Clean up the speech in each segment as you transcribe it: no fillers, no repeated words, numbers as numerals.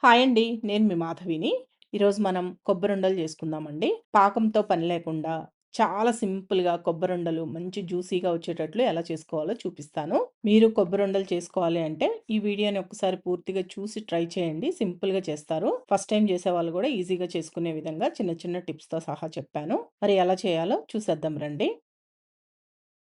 Hi అండి. నేను మీ మాధవిని. ఈరోజు మనం కొబ్బరుండలు చేసుకుందామండి. పాకంతో పని లేకుండా చాలా సింపుల్‌గా కొబ్బరుండలు మంచి జ్యూసీగా వచ్చేటట్లు ఎలా చేసుకోవాలో చూపిస్తాను. మీరు కొబ్బరుండలు చేసుకోవాలి అంటే ఈ వీడియోని ఒక్కసారి పూర్తిగా చూసి ట్రై చేయండి. సింపుల్‌గా చేస్తారు. ఫస్ట్ టైమ్ చేసేవాళ్ళు కూడా ఈజీగా చేసుకునే విధంగా చిన్న చిన్న టిప్స్‌తో సహా చెప్పాను. మరి ఎలా చేయాలో చూసేద్దాం రండి.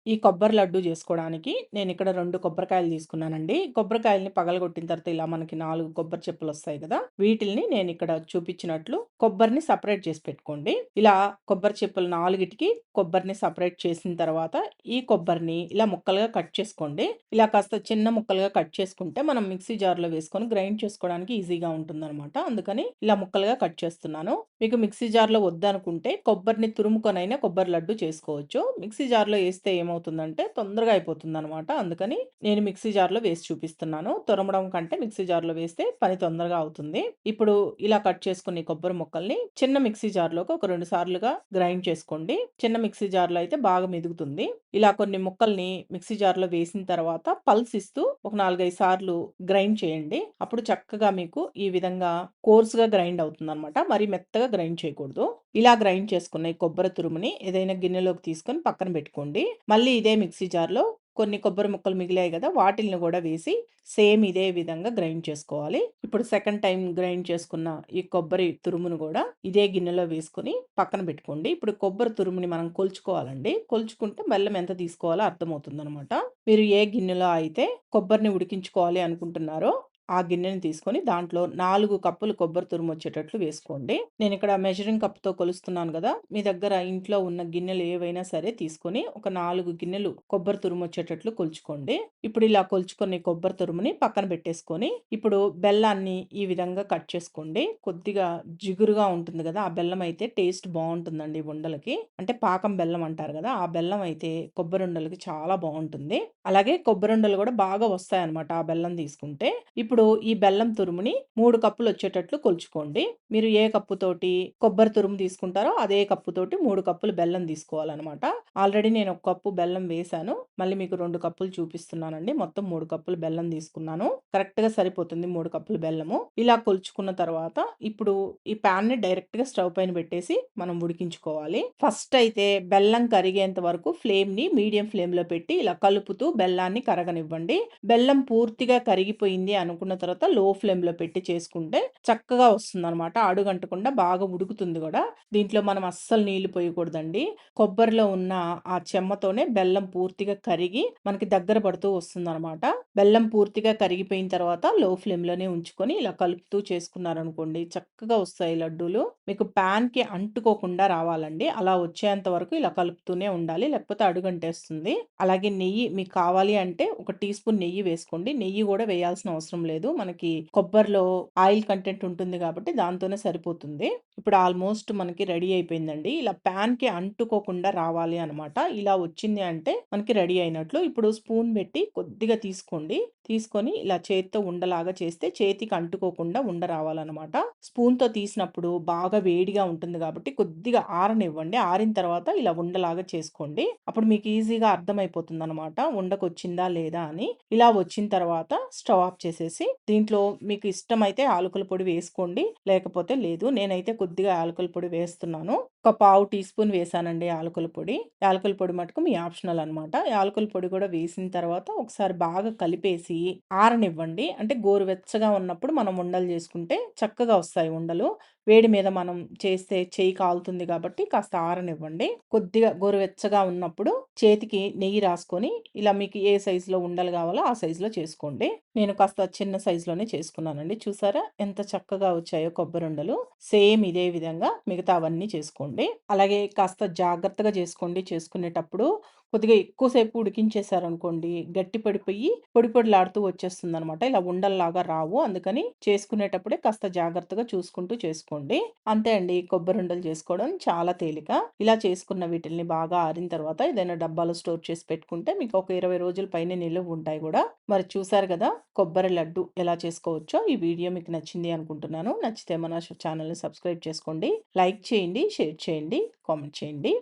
ఈ కొబ్బరి లడ్డు జేసుకోవడానికి నేనిక్కడ 2 కొబ్బరికాయలు తీసుకున్నానండి. కొబ్బరికాయలని పగలగొట్టిన తర్వాత ఇలా మనకి 4 కొబ్బరి చిప్పలొస్తాయి గదా! వీటిల్ని నేనిక్కడ చూపించినట్లు కొబ్బరిని సెపరేట్ చేసి పెట్టుకోండి. ఇలా కొబ్బరి చిప్పలు 4టికి కొబ్బరిని సెపరేట్ చేసిన తర్వాత ఈ కొబ్బరిని ఇలా ముక్కలుగా కట్ చేసుకోండి. ఇలా కాస్త చిన్న ముక్కలుగా కట్ చేసుకుంటే మనం మిక్సీ జార్‌లో వేసుకొని గ్రైండ్ చేసుకోవడానికి ఈజీగా ఉంటుందనమాట. అందుకని ఇలా ముక్కలుగా కట్ చేస్తున్నాను. మీకు మిక్సీ జార్‌లో వద్దనుకుంటే కొబ్బరిని తురుముకొనైనా కొబ్బరి లడ్డు చేసుకోవచ్చు. మిక్సీ జార్‌లో ఏస్తే ఏమవుతుందంటే తొందరగా అయిపోతుందనమాట. అందుకని నేను మిక్సీ జార్‌లో వేసి చూపిస్తున్నాను. తురమడం కంటే మిక్సీ జార్‌లో వేస్తే పని తొందరగా అవుతుంది. ఇప్పుడు ఇలా కట్ చేసుకున్న ఈ కొబ్బరి ముక్కల్ని చిన్న మిక్సీ జార్‌లోకి ఒక 2 సార్లుగా గ్రైండ్ చేసుకోండి. చిన్న మిక్సీ జార్‌లో అయితే బాగా మెదుగుతుంది. ఇలా కొన్ని ముక్కల్ని మిక్సీ జార్‌లో వేసిన తర్వాత పల్స్ ఇస్తూ ఒక 4, 5 సార్లు గ్రైండ్ చేయండి. అప్పుడు చక్కగా మీకు ఈ విధంగా కోర్స్‌గా గ్రైండ్ అవుతుందనమాట. మరి మెత్తగా గ్రైండ్ చేయకూడదు. ఇలా గ్రైండ్ చేసుకున్న ఈ కొబ్బరి తురుముని ఏదైనా గిన్నెలోకి తీసుకొని పక్కన పెట్టుకోండి. మళ్ళీ ఇదే మిక్సీ జార్‌లో కొన్ని కొబ్బరి ముక్కలు మిగిలాయి గదా! వాటిల్ని గూడా వేసి సేమ్ ఇదే విధంగా గ్రైండ్ చేసుకోవాలి. ఇప్పుడు సెకండ్ టైమ్ గ్రైండ్ చేసుకున్న ఈ కొబ్బరి తురుమును గూడా ఇదే గిన్నెలో వేసుకొని పక్కన పెట్టుకోండి. ఇప్పుడు కొబ్బరి తురుముని మనం కొలుచుకోవాలండి. కొలుచుకుంటే బెల్లం ఎంత తీసుకోవాలో అర్థమవుతుందనమాట. మీరు ఏ గిన్నెలో అయితే కొబ్బరిని ఉడికించుకోవాలి అనుకుంటున్నారో ఆ గిన్నెని తీసుకొని దాంట్లో 4 కప్పులు కొబ్బరి తురుమొచ్చేటట్లు వేసుకోండి. నేనిక్కడ మెజరింగ్ కప్‌తో కొలుస్తున్నాను గదా! మీ దగ్గర ఇంట్లో ఉన్న గిన్నెలు ఏవైనా సరే తీసుకొని ఒక 4 గిన్నెలు కొబ్బరి తురుమొచ్చేటట్లు కొలుచుకోండి. ఇప్పుడు ఇలా కొలుచుకున్న ఈ కొబ్బరి తురుముని పక్కన పెట్టేసుకొని, ఇప్పుడు బెల్లాన్ని ఈ విధంగా కట్ చేసుకోండి. కొద్దిగా జిగురుగా ఉంటుంది గదా! ఆ బెల్లం అయితే టేస్ట్ బావుంటుందండి ఉండలకి. అంటే పాకం బెల్లం అంటారు గదా! ఆ బెల్లం అయితే కొబ్బరుండలకి చాలా బావుంటుంది. అలాగే కొబ్బరుండలు గూడా బాగా వస్తాయన్నమాట ఆ బెల్లం తీసుకుంటే. ఇప్పుడు ఈ బెల్లం తురుముని 3 కప్పులొచ్చేటట్లు కొలుచుకోండి. మీరు ఏ కప్పుతోటి కొబ్బరి తురుము తీసుకుంటారో అదే కప్పుతోటి 3 కప్పులు బెల్లం తీసుకోవాలనమాట. ఆల్రెడీ నేను ఒక కప్పు బెల్లం వేశాను. మళ్ళీ మీకు 2 కప్పులు చూపిస్తున్నానండి. మొత్తం 3 కప్పులు బెల్లం తీసుకున్నాను. కరెక్ట్‌గా సరిపోతుంది 3 కప్పులు బెల్లము. ఇలా కొలుచుకున్న తర్వాత ఇప్పుడు ఈ పాన్‌ని డైరెక్ట్‌గా స్టవ్ పైన పెట్టేసి మనం ఉడికించుకోవాలి. ఫస్ట్ అయితే బెల్లం కరిగేంత వరకు ఫ్లేమ్‌ని మీడియం ఫ్లేమ్‌లో పెట్టి ఇలా కలుపుతూ బెల్లాన్ని కరగనివ్వండి. బెల్లం పూర్తిగా కరిగిపోయింది అనుకున్న తర్వాత లో ఫ్లేమ్‌లో పెట్టి చేసుకుంటే చక్కగా వస్తుందనమాట. అడుగంటకుండా బాగా ఉడుకుతుంది గూడా. దీంట్లో మనం అస్సలు నీళ్లు పోయకూడదండి. కొబ్బరిలో ఉన్న ఆ చెమ్మతోనే బెల్లం పూర్తిగా కరిగి మనకి దగ్గర పడుతూ వస్తుందనమాట. బెల్లం పూర్తిగా కరిగిపోయిన తర్వాత లో ఫ్లేమ్‌లోనే ఉంచుకొని ఇలా కలుపుతూ చేసుకున్నారనుకోండి చక్కగా వస్తాయి లడ్డూలు. మీకు పాన్‌కి అంటుకోకుండా రావాలండి. అలా వచ్చేంత వరకు ఇలా కలుపుతూనే ఉండాలి. లేకపోతే అడుగంటేస్తుంది. అలాగే నెయ్యి మీకు కావాలి అంటే ఒక టీ స్పూన్ నెయ్యి వేసుకోండి. నెయ్యి గూడా వేయాల్సిన అవసరం లేదు. మనకి కొబ్బరిలో ఆయిల్ కంటెంట్ ఉంటుంది గాబట్టి దాంతోనే సరిపోతుంది. ఇప్పుడు ఆల్‌మోస్ట్ మనకి రెడీ అయిపోయిందండి. ఇలా పాన్‌కి అంటుకోకుండా రావాలి అనమాట. ఇలా వచ్చింది అంటే మనకి రెడీ అయినట్లు. ఇప్పుడు స్పూన్ బెట్టి కొద్దిగా తీసుకోండి. తీసుకొని ఇలా చేత్తో ఉండలాగా చేస్తే చేతికి అంటుకోకుండా ఉండ రావాలనమాట. స్పూన్‌తో తీసినప్పుడు బాగా వేడిగా ఉంటుంది గాబట్టి కొద్దిగా ఆరనివ్వండి. ఆరిన తర్వాత ఇలా ఉండలాగా చేసుకోండి. అప్పుడు మీకు ఈజీగా అర్థమైపోతుందనమాట. ఉండకొచ్చిందా లేదా అని. ఇలా వచ్చిన తర్వాత స్టవ్ ఆఫ్ చేసేసి దీంట్లో మీకు ఇష్టమైతే యాలకుల పొడి వేసుకోండి. లేకపోతే లేదు. నేనైతే కొద్దిగా యాలకుల పొడి వేస్తున్నాను. ఒక పావు టీ స్పూన్ వేశానండి యాలకుల పొడి. యాలకుల పొడి మటుకు మీ ఆప్షనల్ అనమాట. యాలకుల పొడి కూడా వేసిన తర్వాత ఒకసారి బాగా కలిపేసి ఆరనివ్వండి. అంటే గోరువెచ్చగా ఉన్నప్పుడు మనం ఉండలు చేసుకుంటే చక్కగా వస్తాయి ఉండలు. వేడి మీద మనం చేస్తే చెయ్యి కాలుతుంది కాబట్టి కాస్త ఆరనివ్వండి. కొద్దిగా గోరువెచ్చగా ఉన్నప్పుడు చేతికి నెయ్యి రాసుకొని ఇలా మీకు ఏ సైజులో ఉండలు కావాలో ఆ సైజులో చేసుకోండి. నేను కాస్త చిన్న సైజులోనే చేసుకున్నానండి. చూసారా ఎంత చక్కగా వచ్చాయో కొబ్బరుండలు. సేమ్ ఇదే విధంగా మిగతావన్నీ చేసుకోండి. అలాగే కాస్త జాగ్రత్తగా చేసుకోండి చేసుకునేటప్పుడు. కొద్దిగా ఎక్కువ సేపు ఉడికించేసారనుకోండి గట్టి పడిపోయి పొడి పొడిలాడుతూ వచ్చేస్తుందనమాట. ఇలా ఉండల్లాగా రావు. అందుకని చేసుకునేటప్పుడే కాస్త జాగ్రత్తగా చూసుకుంటూ చేసుకోండి. అంతే అండి కొబ్బరుండలు చేసుకోవడం చాలా తేలిక. ఇలా చేసుకున్న వీటిల్ని బాగా ఆరిన తర్వాత ఏదైనా డబ్బాలో స్టోర్ చేసి పెట్టుకుంటే మీకు ఒక 20 రోజుల పైనే నిలువ ఉంటాయి గూడా. మరి చూసారు గదా! కొబ్బరి లడ్డు ఎలా చేసుకోవచ్చో ఈ వీడియో మీకు నచ్చింది అనుకుంటున్నాను. నచ్చితే మన ఛానల్‌ని సబ్స్క్రైబ్ చేసుకోండి. లైక్ చేయండి, షేర్ చేయండి, కామెంట్ చేయండి.